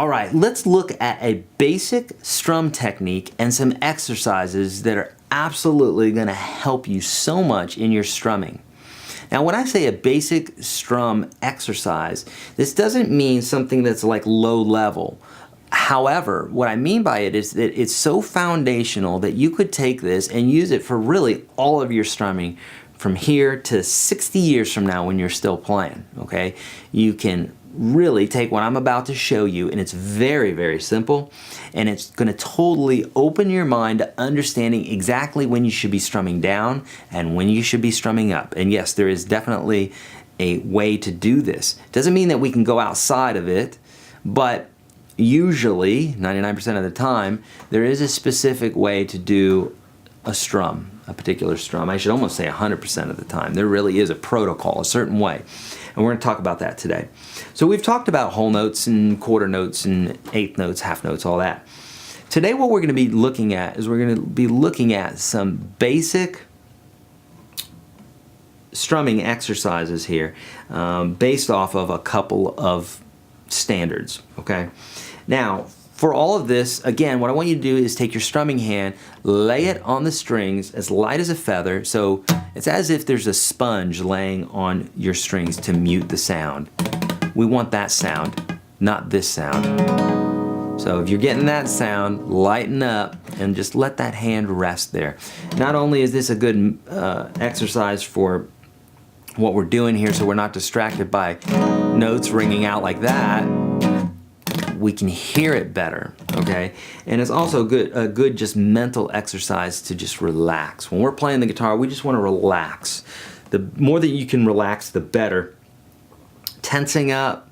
All right, let's look at a basic strum technique and some exercises that are absolutely going to help you so much in your strumming. Now, when I say a basic strum exercise, this doesn't mean something that's like low level. However, what I mean by it is that it's so foundational that you could take this and use it for really all of your strumming from here to 60 years from now when you're still playing, okay? You can really take what I'm about to show you, and it's very, very simple, and it's going to totally open your mind to understanding exactly when you should be strumming down and when you should be strumming up. And yes, there is definitely a way to do this. Doesn't mean that we can go outside of it, but usually, 99% of the time, there is a specific way to do a strum, a particular strum. I should almost say 100% of the time. There really is a protocol, a certain way. And we're going to talk about that today. So we've talked about whole notes and quarter notes and eighth notes, half notes, all that. Today what we're going to be looking at is we're going to be looking at some basic strumming exercises here based off of a couple of standards, okay? Now, for all of this, again, what I want you to do is take your strumming hand, lay it on the strings as light as a feather, so it's as if there's a sponge laying on your strings to mute the sound. We want that sound, not this sound. So if you're getting that sound, lighten up and just let that hand rest there. Not only is this a good exercise for what we're doing here so we're not distracted by notes ringing out like that, we can hear it better, okay? And it's also a good just mental exercise to just relax. When we're playing the guitar, we just want to relax. The more that you can relax, the better. Tensing up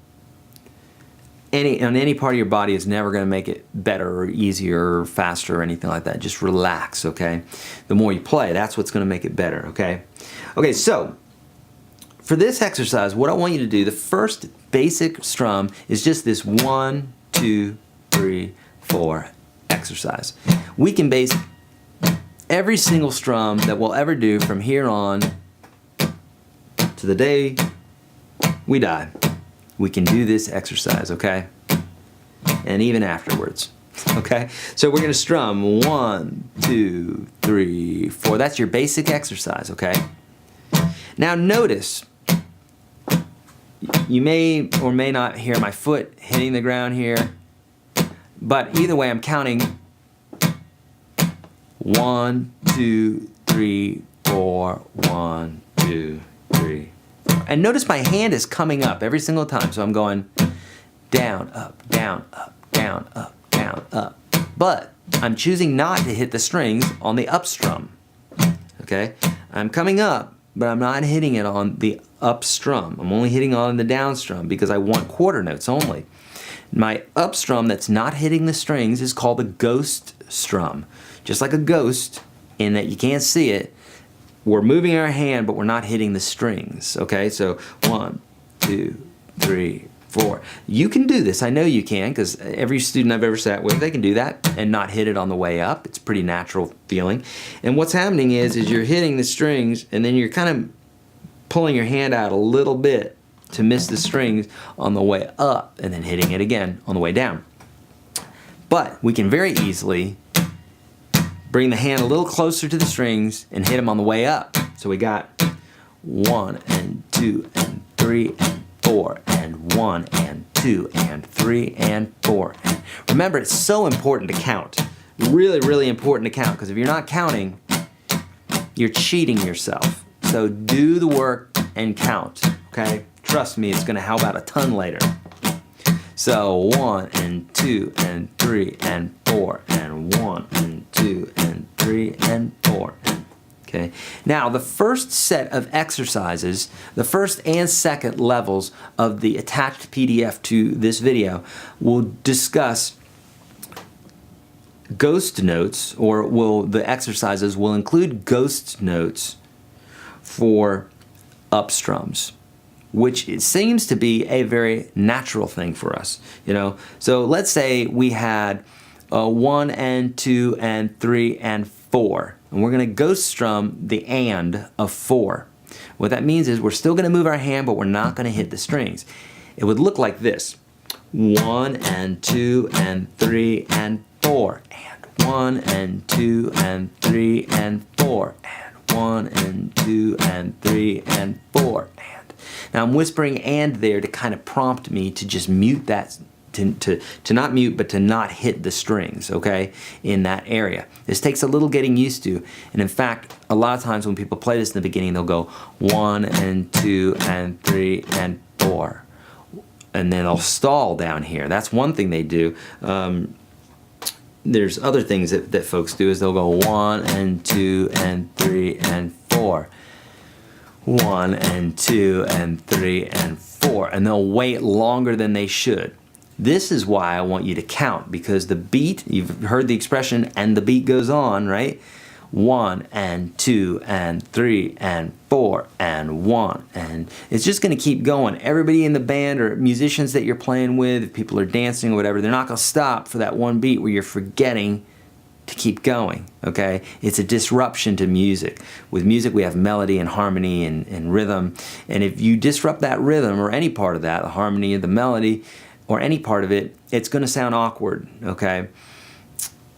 on any part of your body is never going to make it better or easier or faster or anything like that. Just relax, okay? The more you play, that's what's going to make it better, okay? Okay, so for this exercise, what I want you to do, the first basic strum is just this 1, 2, 3, 4 exercise. We can base every single strum that we'll ever do from here on to the day we die. We can do this exercise, okay? And even afterwards, okay? So we're gonna strum 1, 2, 3, 4. That's your basic exercise, okay? Now notice, you may or may not hear my foot hitting the ground here, but either way I'm counting 1, 2, 3, 4, 1, 2, 3, 4. And notice my hand is coming up every single time, so I'm going down, up, down, up, down, up, down, up. But I'm choosing not to hit the strings on the up strum, okay? I'm coming up, but I'm not hitting it on the up strum. I'm only hitting on the down strum because I want quarter notes only. My up strum that's not hitting the strings is called a ghost strum. Just like a ghost, in that you can't see it, we're moving our hand, but we're not hitting the strings, okay? So 1, 2, 3, 4. You can do this. I know you can, because every student I've ever sat with, they can do that and not hit it on the way up. It's a pretty natural feeling. And what's happening is you're hitting the strings, and then you're kind of pulling your hand out a little bit to miss the strings on the way up, and then hitting it again on the way down. But we can very easily bring the hand a little closer to the strings and hit them on the way up. So we got 1 and 2 and 3 and 4 and 1 and 2 and 3 and 4. And remember, it's so important to count. Really, really important to count, because if you're not counting, you're cheating yourself. So do the work and count, okay? Trust me, it's gonna help out a ton later. So 1 and 2 and 3 and 4 and 1 and 2 and 3 and 4. Okay. Now the first set of exercises, the first and second levels of the attached PDF to this video will discuss ghost notes, or the exercises will include ghost notes for up strums, which it seems to be a very natural thing for us, you know. So let's say we had 1 and 2 and 3 and 4, and we're going to ghost strum the and of 4. What that means is we're still going to move our hand, but we're not going to hit the strings. It would look like this: 1 and 2 and 3 and 4, and 1 and 2 and 3 and 4, and 1 and 2 and 3 and 4, and. Now I'm whispering and there to kind of prompt me to just mute that, to not mute, but to not hit the strings, okay, in that area. This takes a little getting used to, and in fact, a lot of times when people play this in the beginning, they'll go 1 and 2 and 3 and 4. And then they'll stall down here. That's one thing they do. There's other things that folks do is they'll go 1 and 2 and 3 and 4. 1 and 2 and 3 and 4. And they'll wait longer than they should. This is why I want you to count, because the beat, you've heard the expression, and the beat goes on, right? 1 and 2 and 3 and 4 and 1, and it's just going to keep going. Everybody in the band or musicians that you're playing with, if people are dancing or whatever, they're not going to stop for that one beat where you're forgetting to keep going, okay? It's a disruption to music. With music we have melody and harmony and rhythm, and if you disrupt that rhythm or any part of that, the harmony or the melody or any part of it, it's going to sound awkward, okay?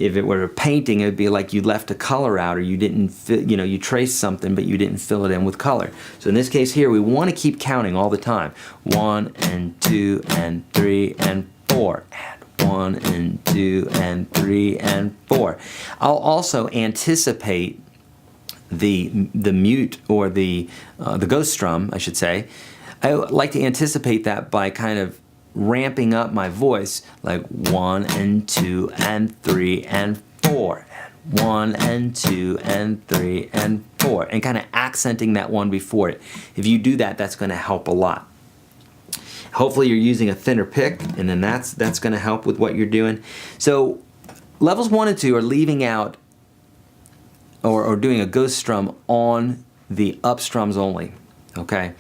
If it were a painting, it would be like you left a color out, or you didn't, you traced something, but you didn't fill it in with color. So in this case here, we want to keep counting all the time. 1 and 2 and 3 and 4, and 1 and 2 and 3 and 4. I'll also anticipate the mute, or the ghost strum, I should say. I like to anticipate that by kind of ramping up my voice, like 1 and 2 and 3 and 4, and 1 and 2 and 3 and 4, and kind of accenting that one before it. If you do that, that's going to help a lot. Hopefully you're using a thinner pick, and then that's going to help with what you're doing. So levels 1 and 2 are leaving out or doing a ghost strum on the up strums only, okay?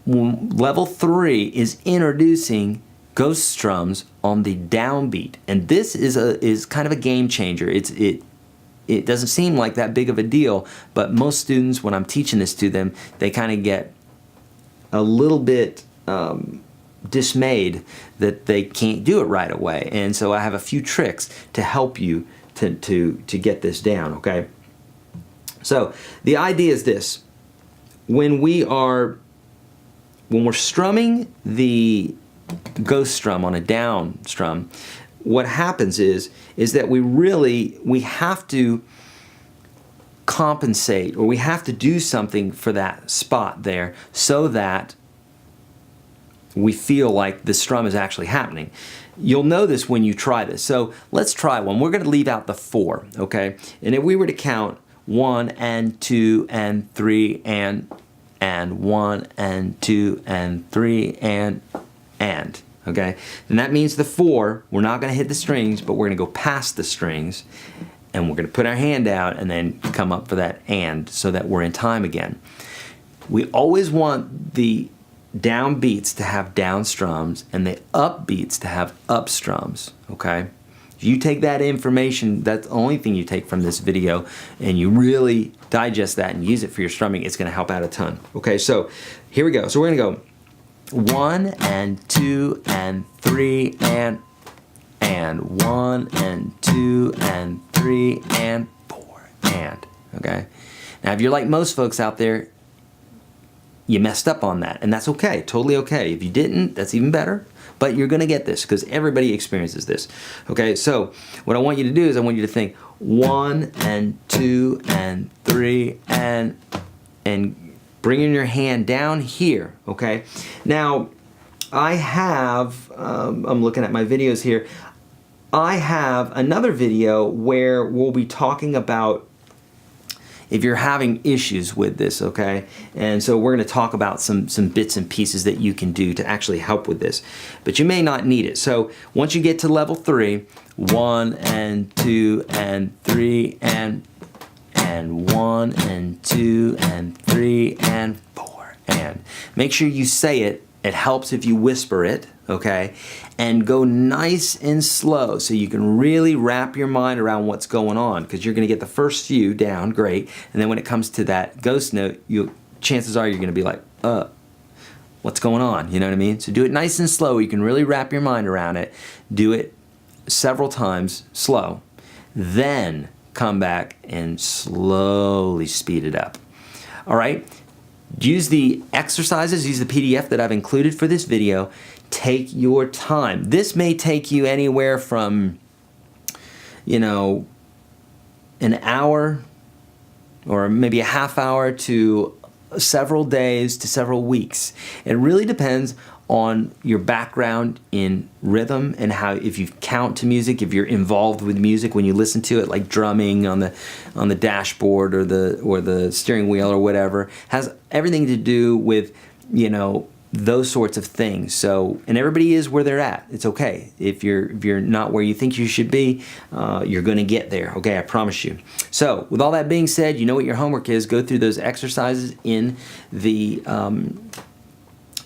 Level 3 is introducing ghost strums on the downbeat, and this is kind of a game changer. It doesn't seem like that big of a deal, but most students, when I'm teaching this to them, they kind of get a little bit dismayed that they can't do it right away. And so I have a few tricks to help you to get this down, okay? So the idea is this: when we're strumming the ghost strum on a down strum, what happens is that we have to compensate, or we have to do something for that spot there so that we feel like the strum is actually happening. You'll know this when you try this. So let's try one. We're going to leave out the 4, okay? And if we were to count 1 and 2 and 3 and 1 and 2 and 3 and, okay? And that means the 4, we're not going to hit the strings, but we're going to go past the strings, and we're going to put our hand out and then come up for that and, so that we're in time again. We always want the down beats to have down strums and the up beats to have up strums, okay? If you take that information, that's the only thing you take from this video, and you really digest that and use it for your strumming, it's going to help out a ton. Okay, so here we go. So we're going to go 1 and 2 and 3 and 1 and 2 and 3 and 4 and, okay? Now if you're like most folks out there, you messed up on that, and that's okay, totally okay. If you didn't, that's even better, but you're gonna get this because everybody experiences this. Okay, so what I want you to do is I want you to think 1 and 2 and 3 and bringing your hand down here, okay? Now, I have, I'm looking at my videos here, I have another video where we'll be talking about if you're having issues with this, okay? And so we're gonna talk about some bits and pieces that you can do to actually help with this. But you may not need it. So once you get to level 3, 1 and 2 and 3 and 1 and 2 and 3 and 4 and. Make sure you say it. It helps if you whisper it, okay? And go nice and slow so you can really wrap your mind around what's going on, because you're gonna get the first few down, great, and then when it comes to that ghost note, chances are you're gonna be like, what's going on, you know what I mean? So do it nice and slow. You can really wrap your mind around it. Do it several times slow. Then come back and slowly speed it up. All right? Use the exercises, use the PDF that I've included for this video. Take your time. This may take you anywhere from, you know, an hour or maybe a half hour to several days to several weeks. It really depends on your background in rhythm and how, if you count to music, if you're involved with music when you listen to it, like drumming on the dashboard or the steering wheel or whatever, has everything to do with, you know, those sorts of things. So, and everybody is where they're at. It's okay. If you're not where you think you should be, you're going to get there. Okay, I promise you. So, with all that being said, you know what your homework is. Go through those exercises in the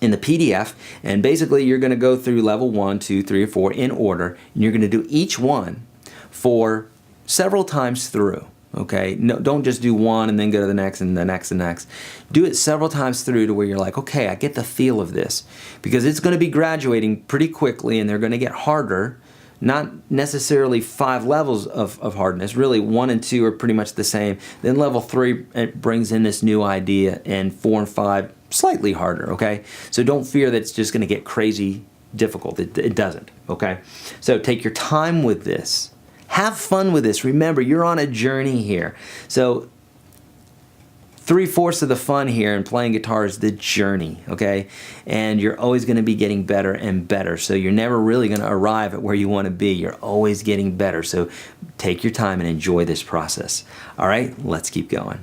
PDF, and basically you're going to go through level 1, 2, 3, or 4 in order, and you're going to do each one for several times through. Okay, no, don't just do one and then go to the next and the next and next. Do it several times through to where you're like, okay, I get the feel of this, because it's going to be graduating pretty quickly, and they're going to get harder. Not necessarily 5 levels of hardness. Really, 1 and 2 are pretty much the same. Then level 3, it brings in this new idea, and 4 and 5 slightly harder. Okay, so don't fear that it's just going to get crazy difficult. It doesn't. Okay, so take your time with this. Have fun with this. Remember, you're on a journey here. So 3/4 of the fun here in playing guitar is the journey, okay? And you're always going to be getting better and better. So you're never really going to arrive at where you want to be. You're always getting better. So take your time and enjoy this process. All right, let's keep going.